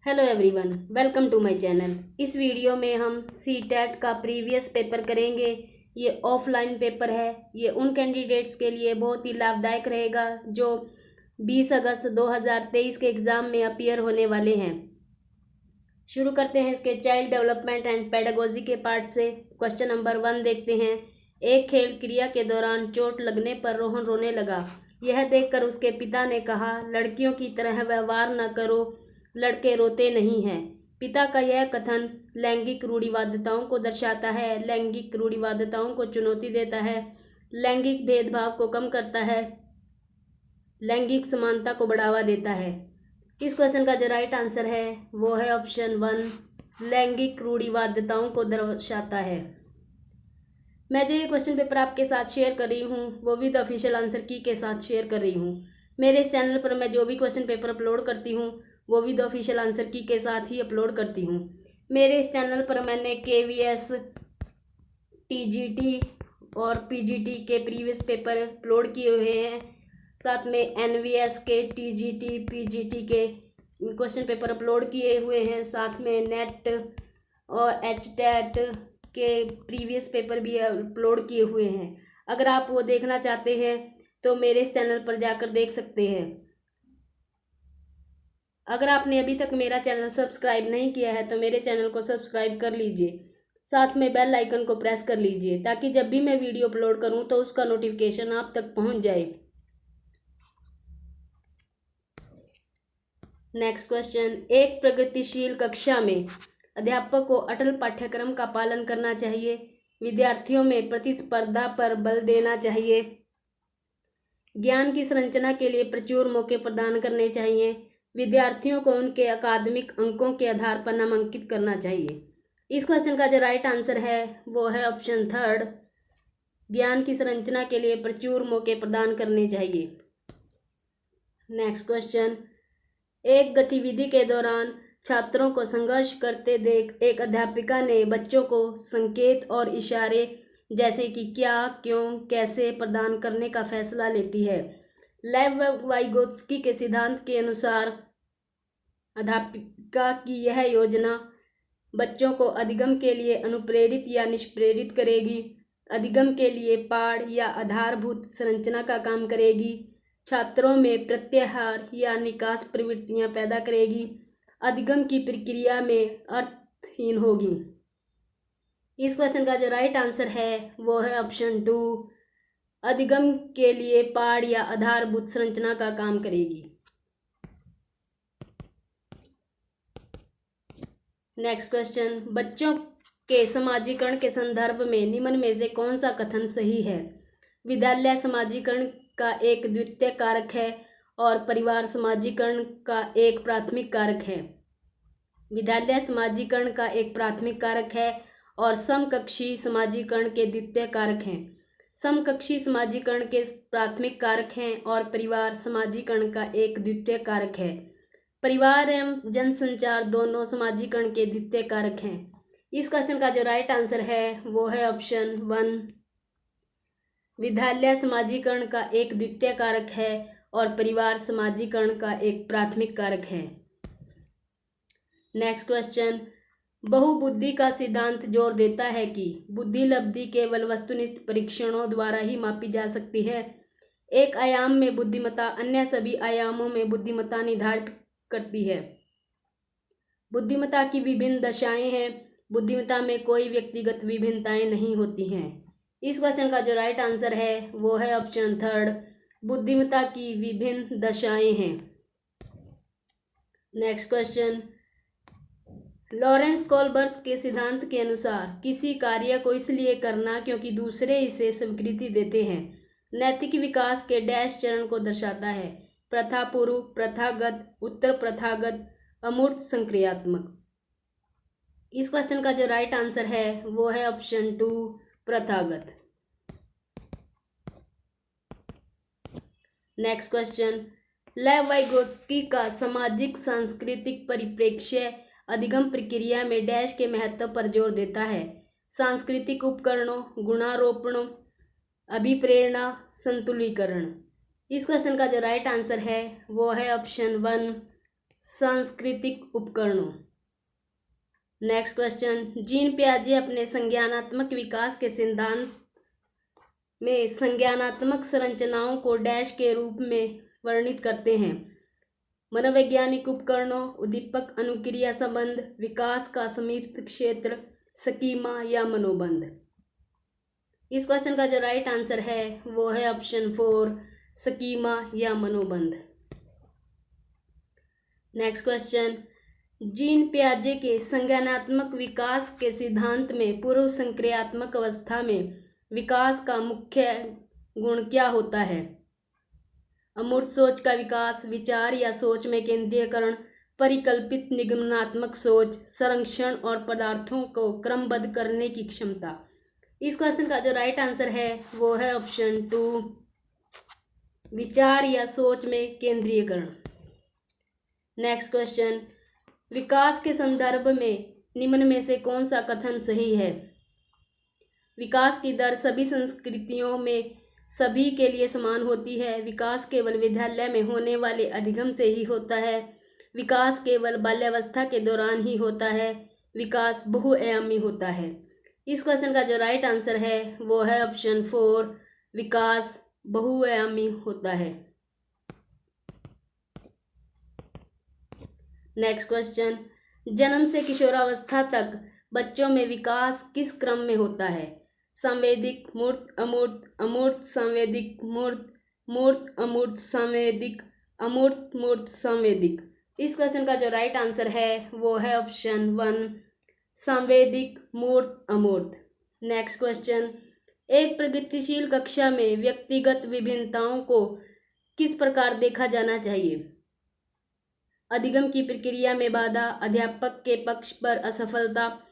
Hello everyone, welcome to my channel. इस video में हम सीटेट का प्रीवियस पेपर करेंगे। ये ऑफलाइन पेपर है। ये उन कैंडिडेट्स के लिए बहुत ही लाभदायक रहेगा जो 20 अगस्त 2023 के एग्ज़ाम में अपीयर होने वाले हैं। शुरू करते हैं इसके चाइल्ड डेवलपमेंट एंड पेडागोजी के पार्ट से। क्वेश्चन नंबर 1 देखते हैं। एक खेल क्रिया के दौरान चोट लगने पर रोहन रोने लगा। यह देखकर उसके पिता ने कहा, लड़कियों की तरह व्यवहार न करो, लड़के रोते नहीं हैं। पिता का यह कथन लैंगिक रूढ़िवादिताओं को दर्शाता है, लैंगिक रूढ़िवादिताओं को चुनौती देता है, लैंगिक भेदभाव को कम करता है, लैंगिक समानता को बढ़ावा देता है। इस क्वेश्चन का जो राइट आंसर है वो है ऑप्शन 1, लैंगिक रूढ़िवादिताओं को दर्शाता है। मैं जो ये क्वेश्चन पेपर आपके साथ शेयर कर रही हूँ वो भी द ऑफिशियल आंसर की के साथ शेयर कर रही हूँ। मेरे इस चैनल पर मैं जो भी क्वेश्चन पेपर अपलोड करती हूँ वो भी द ऑफिशियल आंसर की के साथ ही अपलोड करती हूँ। मेरे इस चैनल पर मैंने KVS, TGT और PGT के प्रीवियस पेपर अपलोड किए हुए हैं। साथ में NVS के, TGT, PGT के क्वेश्चन पेपर अपलोड किए हुए हैं। साथ में नेट और HTET के प्रीवियस पेपर भी अपलोड किए हुए हैं। अगर आप वो देखना चाहते हैं तो मेरे इस चैनल पर जाकर देख सकते हैं। अगर आपने अभी तक मेरा चैनल सब्सक्राइब नहीं किया है तो मेरे चैनल को सब्सक्राइब कर लीजिए। साथ में बेल आइकन को प्रेस कर लीजिए ताकि जब भी मैं वीडियो अपलोड करूं तो उसका नोटिफिकेशन आप तक पहुंच जाए। Next question. एक प्रगतिशील कक्षा में अध्यापक को अटल पाठ्यक्रम का पालन करना चाहिए, विद्यार्थियों में प्रतिस्पर्धा पर बल देना चाहिए, ज्ञान की संरचना के लिए प्रचुर मौके प्रदान करने चाहिए, विद्यार्थियों को उनके अकादमिक अंकों के आधार पर नामांकित करना चाहिए। इस क्वेश्चन का जो राइट आंसर है वो है ऑप्शन 3, ज्ञान की संरचना के लिए प्रचुर मौके प्रदान करने चाहिए। Next question. एक गतिविधि के दौरान छात्रों को संघर्ष करते देख एक अध्यापिका ने बच्चों को संकेत और इशारे जैसे कि क्या, क्यों, कैसे प्रदान करने का फैसला लेती है। लेव वाइगोत्स्की के सिद्धांत के अनुसार अध्यापिका की यह योजना बच्चों को अधिगम के लिए अनुप्रेरित या निष्प्रेरित करेगी, अधिगम के लिए पाठ या आधारभूत संरचना का काम करेगी, छात्रों में प्रत्याहार या निकास प्रवृत्तियां पैदा करेगी, अधिगम की प्रक्रिया में अर्थहीन होगी। इस क्वेश्चन का जो राइट आंसर है वो है ऑप्शन 2, अधिगम के लिए पाठ या आधारभूत संरचना का काम करेगी। Next question. बच्चों के समाजीकरण के संदर्भ में निम्न में से कौन सा कथन सही है। विद्यालय समाजीकरण का एक द्वितीय कारक है और परिवार समाजीकरण का एक प्राथमिक कारक है। विद्यालय समाजीकरण का एक प्राथमिक कारक है और समकक्षी समाजीकरण के द्वितीय कारक हैं। समकक्षी समाजीकरण के प्राथमिक कारक हैं और परिवार समाजीकरण का एक द्वितीय कारक है। परिवार एवं जनसंचार दोनों समाजीकरण के द्वितीय कारक हैं। इस क्वेश्चन का जो राइट आंसर है वो है ऑप्शन 1, विद्यालय समाजीकरण का एक द्वितीय कारक है और परिवार समाजीकरण का एक प्राथमिक कारक है। Next question. बहुबुद्धि का सिद्धांत जोर देता है कि बुद्धि लब्धि केवल वस्तुनिष्ठ परीक्षणों द्वारा ही मापी जा सकती है। एक आयाम में बुद्धिमत्ता अन्य सभी आयामों में बुद्धिमत्ता निर्धारित करती है। बुद्धिमत्ता की विभिन्न दशाएं हैं। बुद्धिमत्ता में कोई व्यक्तिगत विभिन्नताएं नहीं होती हैं। इस क्वेश्चन का जो राइट आंसर है वो है ऑप्शन 3, बुद्धिमत्ता की विभिन्न दशाएं हैं। Next question. लॉरेंस कोलबर्ग के सिद्धांत के अनुसार किसी कार्य को इसलिए करना क्योंकि दूसरे इसे स्वीकृति देते हैं नैतिक विकास के डैश चरण को दर्शाता है। प्रथा पूर्व, प्रथागत, उत्तर प्रथागत, अमूर्त, संक्रियात्मक। इस क्वेश्चन का जो राइट आंसर है वो है ऑप्शन 2, प्रथागत। Next question. लेव वाइगोत्स्की का सामाजिक सांस्कृतिक परिप्रेक्ष्य अधिगम प्रक्रिया में डैश के महत्व पर जोर देता है। सांस्कृतिक उपकरणों, गुणारोपणों, अभिप्रेरणा, संतुलीकरण। इस क्वेश्चन का जो राइट आंसर है वो है ऑप्शन 1, सांस्कृतिक उपकरणों। नेक्स्ट क्वेश्चन, जीन पियाजे अपने संज्ञानात्मक विकास के सिद्धांत में संज्ञानात्मक संरचनाओं को डैश के रूप में वर्णित करते हैं। मनोवैज्ञानिक उपकरणों, उद्दीपक अनुक्रिया संबंध, विकास का समीप क्षेत्र, स्कीमा या मनोबंध। इस क्वेश्चन का जो राइट आंसर है वो है ऑप्शन 4, स्कीमा या मनोबंध। नेक्स्ट क्वेश्चन, जीन पियाजे के संज्ञानात्मक विकास के सिद्धांत में पूर्व संक्रियात्मक अवस्था में विकास का मुख्य गुण क्या होता है? अमूर्त सोच का विकास, विचार या सोच में केंद्रीयकरण, परिकल्पित निगमनात्मक सोच, संरक्षण और पदार्थों को क्रमबद्ध करने की क्षमता। इस क्वेश्चन का जो राइट आंसर है वो है ऑप्शन 2, विचार या सोच में केंद्रीयकरण। नेक्स्ट क्वेश्चन, विकास के संदर्भ में निम्न में से कौन सा कथन सही है? विकास की दर सभी संस्कृतियों में सभी के लिए समान होती है। विकास केवल विद्यालय में होने वाले अधिगम से ही होता है। विकास केवल बाल्यावस्था के दौरान ही होता है। विकास बहुआयामी होता है। इस क्वेश्चन का जो राइट आंसर है वो है ऑप्शन 4, विकास बहुआयामी होता है। नेक्स्ट क्वेश्चन, जन्म से किशोरावस्था तक बच्चों में विकास किस क्रम में होता है? संवेदिक, मूर्त, अमूर्त, अमूर्त संवेदिक, मूर्त, मूर्त अमूर्त संवेदिक, अमूर्त मूर्त संवेदिक। इस क्वेश्चन का जो राइट आंसर है वो है ऑप्शन 1, संवेदिक, मूर्त, अमूर्त। नेक्स्ट क्वेश्चन, एक प्रगतिशील कक्षा में व्यक्तिगत विभिन्नताओं को किस प्रकार देखा जाना चाहिए? अधिगम की प्रक्रिया में बाधा, अध्यापक के पक्ष पर असफलता,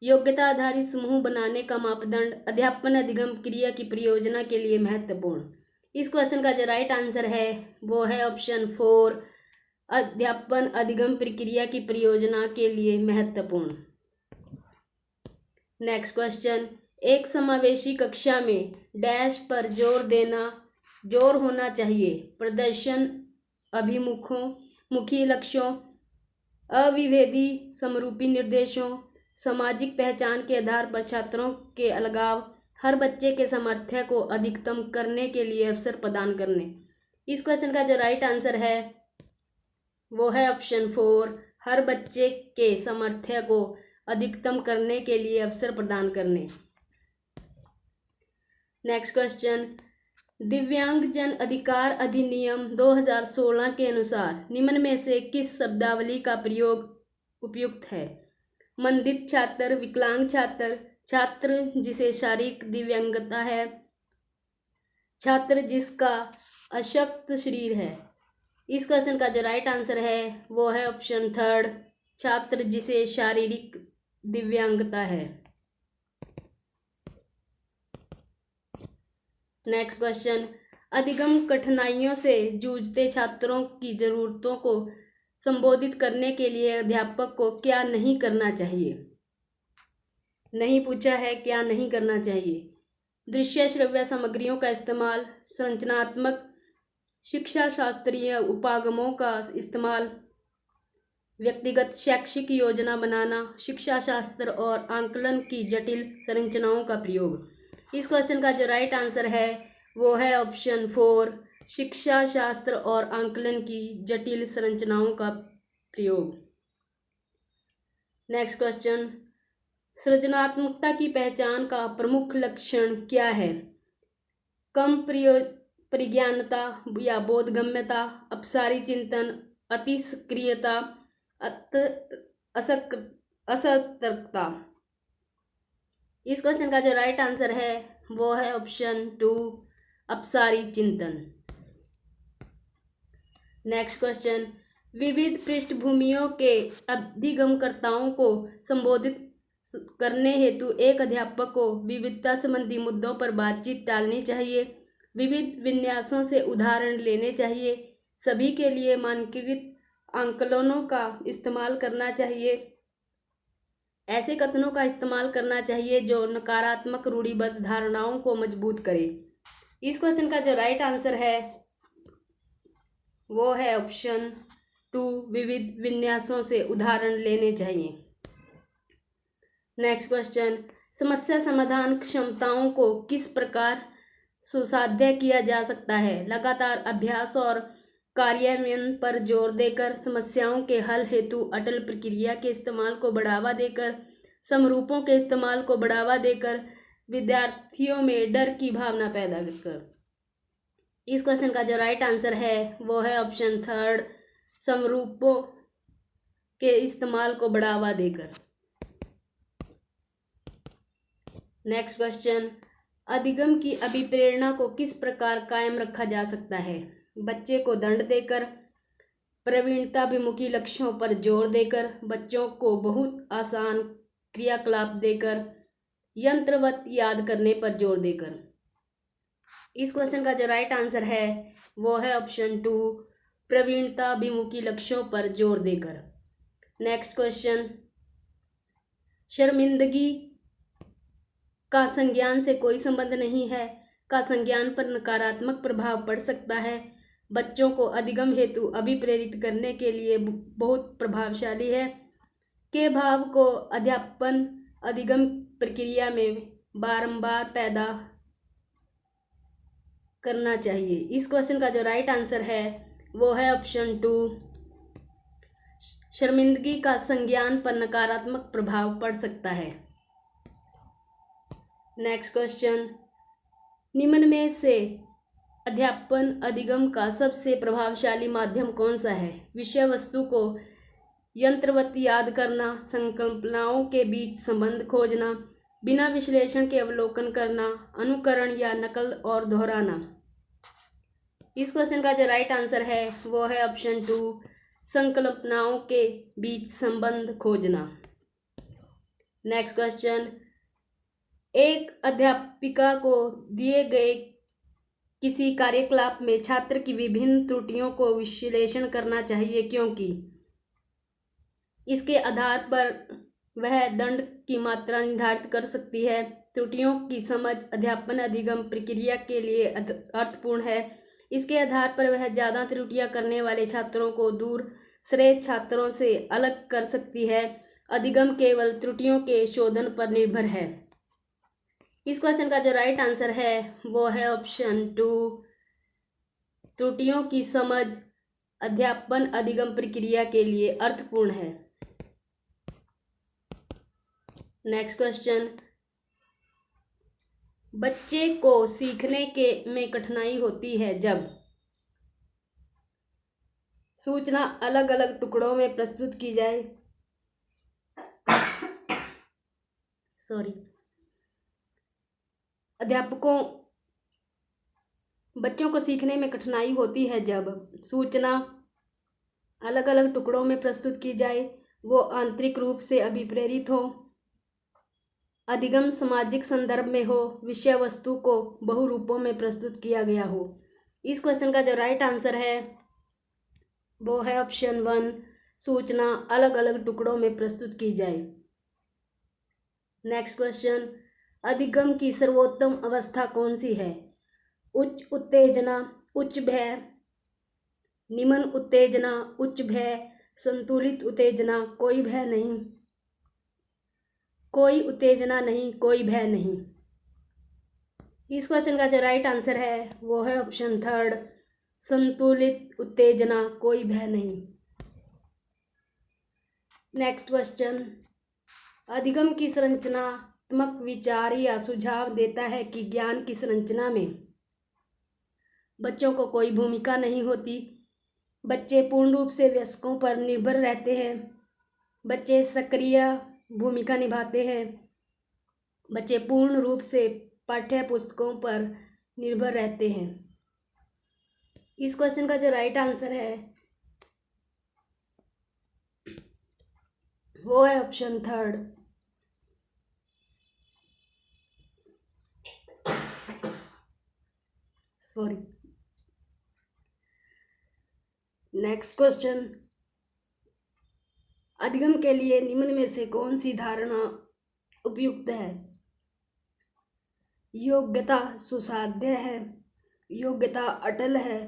योग्यता आधारित समूह बनाने का मापदंड, अध्यापन अधिगम क्रिया की परियोजना के लिए महत्वपूर्ण। इस क्वेश्चन का जो राइट आंसर है वो है ऑप्शन 4, अध्यापन अधिगम प्रक्रिया की परियोजना के लिए महत्वपूर्ण। नेक्स्ट क्वेश्चन, एक समावेशी कक्षा में डैश पर जोर होना चाहिए। प्रदर्शन मुखी लक्ष्यों, अविभेदी समरूपी निर्देशों, सामाजिक पहचान के आधार पर छात्रों के अलगाव, हर बच्चे के सामर्थ्य को अधिकतम करने के लिए अवसर प्रदान करने। इस क्वेश्चन का जो राइट आंसर है वो है ऑप्शन 4, हर बच्चे के सामर्थ्य को अधिकतम करने के लिए अवसर प्रदान करने। नेक्स्ट क्वेश्चन, दिव्यांगजन अधिकार अधिनियम 2016 के अनुसार निम्न में से किस शब्दावली का प्रयोग उपयुक्त है? मंदित छात्र, विकलांग छात्र, छात्र जिसे शारीरिक दिव्यांगता है, छात्र जिसका अशक्त शरीर है। इस क्वेश्चन का जो राइट आंसर है वो है ऑप्शन 3, छात्र जिसे शारीरिक दिव्यांगता है। नेक्स्ट क्वेश्चन, अधिगम कठिनाइयों से जूझते छात्रों की जरूरतों को संबोधित करने के लिए अध्यापक को क्या नहीं करना चाहिए? नहीं पूछा है, क्या नहीं करना चाहिए? दृश्य श्रव्य सामग्रियों का इस्तेमाल, संरचनात्मक शिक्षा शास्त्रीय उपागमों का इस्तेमाल, व्यक्तिगत शैक्षिक योजना बनाना, शिक्षा शास्त्र और आंकलन की जटिल संरचनाओं का प्रयोग। इस क्वेश्चन का जो राइट आंसर है वो है ऑप्शन 4, शिक्षा शास्त्र और आंकलन की जटिल संरचनाओं का प्रयोग। नेक्स्ट क्वेश्चन, सृजनात्मकता की पहचान का प्रमुख लक्षण क्या है? कम परिज्ञानता या बोधगम्यता, अपसारी चिंतन, अति सक्रियता, असतर्कता। इस क्वेश्चन का जो राइट आंसर है वो है ऑप्शन 2, अपसारी चिंतन। नेक्स्ट क्वेश्चन, विविध पृष्ठभूमियों के अधिगमकर्ताओं को संबोधित करने हेतु एक अध्यापक को विविधता संबंधी मुद्दों पर बातचीत टालनी चाहिए। विविध विन्यासों से उदाहरण लेने चाहिए। सभी के लिए मानकीकृत आंकलनों का इस्तेमाल करना चाहिए। ऐसे कथनों का इस्तेमाल करना चाहिए जो नकारात्मक रूढ़िबद्ध धारणाओं को मजबूत करे। इस क्वेश्चन का जो राइट आंसर है वो है ऑप्शन टू विविध विन्यासों से उदाहरण लेने चाहिए। नेक्स्ट क्वेश्चन, समस्या समाधान क्षमताओं को किस प्रकार सुसाध्य किया जा सकता है? लगातार अभ्यास और कार्यान्वयन पर जोर देकर, समस्याओं के हल हेतु अटल प्रक्रिया के इस्तेमाल को बढ़ावा देकर, समरूपों के इस्तेमाल को बढ़ावा देकर, विद्यार्थियों में डर की भावना पैदा कर। इस क्वेश्चन का जो राइट आंसर है वो है ऑप्शन थर्ड, समरूपों के इस्तेमाल को बढ़ावा देकर। नेक्स्ट क्वेश्चन, अधिगम की अभिप्रेरणा को किस प्रकार कायम रखा जा सकता है? बच्चे को दंड देकर, प्रवीणताभिमुखी लक्ष्यों पर जोर देकर, बच्चों को बहुत आसान क्रियाकलाप देकर, यंत्रवत याद करने पर जोर देकर। इस क्वेश्चन का जो राइट आंसर है वो है ऑप्शन टू, प्रवीणताभिमुखी लक्ष्यों पर जोर देकर। नेक्स्ट क्वेश्चन, शर्मिंदगी का संज्ञान से कोई संबंध नहीं है का संज्ञान पर नकारात्मक प्रभाव पड़ सकता है, बच्चों को अधिगम हेतु अभिप्रेरित करने के लिए बहुत प्रभावशाली है, के भाव को अध्यापन अधिगम प्रक्रिया में बारंबार पैदा करना चाहिए। इस क्वेश्चन का जो राइट आंसर है वो है ऑप्शन टू, शर्मिंदगी का संज्ञान पर नकारात्मक प्रभाव पड़ सकता है। नेक्स्ट क्वेश्चन, निम्न में से अध्यापन अधिगम का सबसे प्रभावशाली माध्यम कौन सा है? विषय वस्तु को यंत्रवत याद करना, संकल्पनाओं के बीच संबंध खोजना, बिना विश्लेषण के अवलोकन करना, अनुकरण या नकल और दोहराना। इस क्वेश्चन का जो राइट आंसर है वो है ऑप्शन टू, संकल्पनाओं के बीच संबंध खोजना। नेक्स्ट क्वेश्चन, एक अध्यापिका को दिए गए किसी कार्यकलाप में छात्र की विभिन्न त्रुटियों को विश्लेषण करना चाहिए क्योंकि इसके आधार पर वह दंड की मात्रा निर्धारित कर सकती है। त्रुटियों की समझ अध्यापन अधिगम प्रक्रिया के लिए अर्थपूर्ण है। इसके आधार पर वह ज़्यादा त्रुटियां करने वाले छात्रों को दूसरे छात्रों से अलग कर सकती है। अधिगम केवल त्रुटियों के शोधन पर निर्भर है। इस क्वेश्चन का जो राइट आंसर है वो है ऑप्शन टू, त्रुटियों की समझ अध्यापन अधिगम प्रक्रिया के लिए अर्थपूर्ण है। नेक्स्ट क्वेश्चन, बच्चे को सीखने के में कठिनाई होती है जब सूचना अलग अलग टुकड़ों में प्रस्तुत की जाए। बच्चों को सीखने में कठिनाई होती है जब सूचना अलग अलग टुकड़ों में प्रस्तुत की जाए, वो आंतरिक रूप से अभिप्रेरित हो, अधिगम सामाजिक संदर्भ में हो, विषय वस्तु को बहुरूपों में प्रस्तुत किया गया हो। इस क्वेश्चन का जो राइट आंसर है वो है ऑप्शन वन, सूचना अलग अलग टुकड़ों में प्रस्तुत की जाए। नेक्स्ट क्वेश्चन, अधिगम की सर्वोत्तम अवस्था कौन सी है? उच्च उत्तेजना, उच्च भय, निम्न उत्तेजना, उच्च भय, संतुलित उत्तेजना, कोई भय नहीं, कोई उत्तेजना नहीं, कोई भय नहीं। इस क्वेश्चन का जो राइट आंसर है वो है ऑप्शन थर्ड, संतुलित उत्तेजना, कोई भय नहीं। नेक्स्ट क्वेश्चन, अधिगम की संरचनात्मक विचार या सुझाव देता है कि ज्ञान की संरचना में बच्चों को कोई भूमिका नहीं होती, बच्चे पूर्ण रूप से वयस्कों पर निर्भर रहते हैं, बच्चे सक्रिय भूमिका निभाते हैं, बच्चे पूर्ण रूप से पाठ्य पुस्तकों पर निर्भर रहते हैं। इस क्वेश्चन का जो राइट आंसर है वो है ऑप्शन थर्ड, नेक्स्ट क्वेश्चन, अधिगम के लिए निम्न में से कौन सी धारणा उपयुक्त है? योग्यता सुसाध्य है, योग्यता अटल है,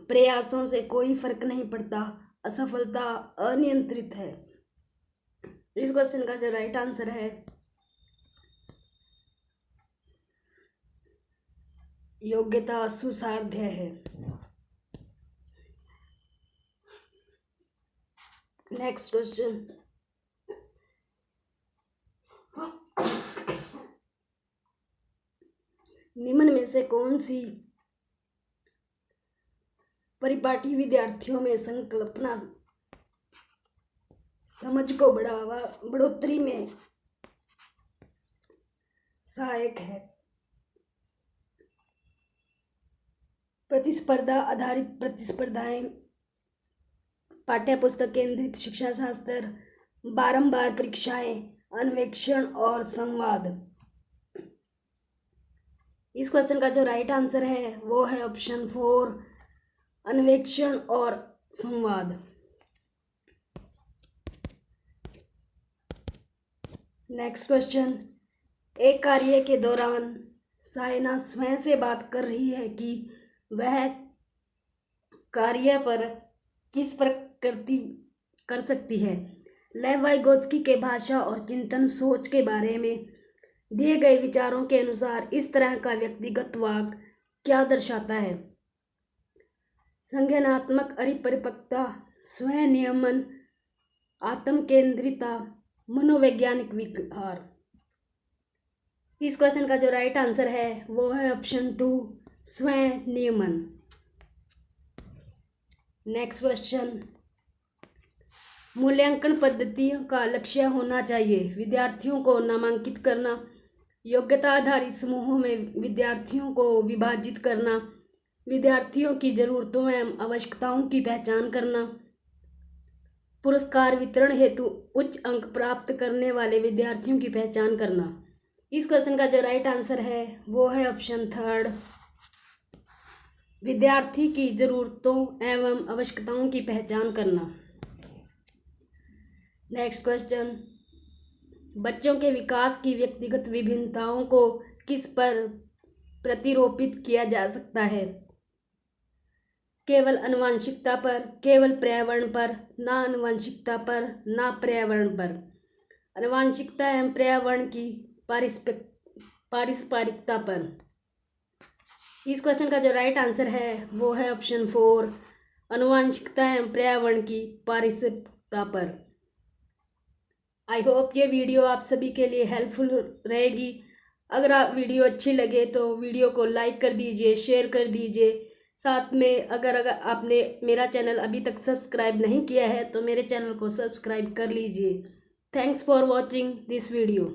प्रयासों से कोई फर्क नहीं पड़ता, असफलता अनियंत्रित है। इस क्वेश्चन का जो राइट आंसर है योग्यता सुसाध्य है। नेक्स्ट क्वेश्चन, निम्न में से कौन सी परिपाटी विद्यार्थियों में संकल्पना समझ को बढ़ोतरी में सहायक है? प्रतिस्पर्धा आधारित प्रतिस्पर्धाएं, पाठ्य पुस्तक केंद्रित शिक्षा शास्त्र, बारंबार परीक्षाएं, अन्वेषण और संवाद। इस क्वेश्चन का जो राइट आंसर है वो है ऑप्शन 4, अन्वेषण और संवाद। नेक्स्ट क्वेश्चन, एक कार्य के दौरान सायना स्वयं से बात कर रही है कि वह कार्य पर किस प्रकृति कर सकती है। लेव वाइगोत्स्की के भाषा और चिंतन सोच के बारे में दिए गए विचारों के अनुसार इस तरह का व्यक्तिगत वाक्य क्या दर्शाता है? संज्ञानात्मक अपरिपक्वता, स्वयं नियमन, आत्म केंद्रिता, मनोवैज्ञानिक विकार। इस क्वेश्चन का जो राइट आंसर है वो है ऑप्शन 2, स्वयं नियमन। नेक्स्ट क्वेश्चन, मूल्यांकन पद्धतियों का लक्ष्य होना चाहिए विद्यार्थियों को नामांकित करना, योग्यता आधारित समूहों में विद्यार्थियों को विभाजित करना, विद्यार्थियों की जरूरतों एवं आवश्यकताओं की पहचान करना, पुरस्कार वितरण हेतु उच्च अंक प्राप्त करने वाले विद्यार्थियों की पहचान करना। इस क्वेश्चन का जो राइट आंसर है वो है ऑप्शन 3, विद्यार्थी की जरूरतों एवं आवश्यकताओं की पहचान करना। नेक्स्ट क्वेश्चन, बच्चों के विकास की व्यक्तिगत विभिन्नताओं को किस पर प्रतिरोपित किया जा सकता है? केवल आनुवंशिकता पर, केवल पर्यावरण पर, ना आनुवंशिकता पर, ना पर्यावरण पर। आनुवंशिकता एवं पर्यावरण की पारस्परिकता पर। इस क्वेश्चन का जो राइट आंसर है वो है ऑप्शन 4, आनुवंशिकता एवं पर्यावरण की पारस्परिकता पर। आई होप ये वीडियो आप सभी के लिए हेल्पफुल रहेगी। अगर आप वीडियो अच्छी लगे तो वीडियो को लाइक कर दीजिए, शेयर कर दीजिए। साथ में अगर आपने मेरा चैनल अभी तक सब्सक्राइब नहीं किया है तो मेरे चैनल को सब्सक्राइब कर लीजिए। Thanks for watching this video.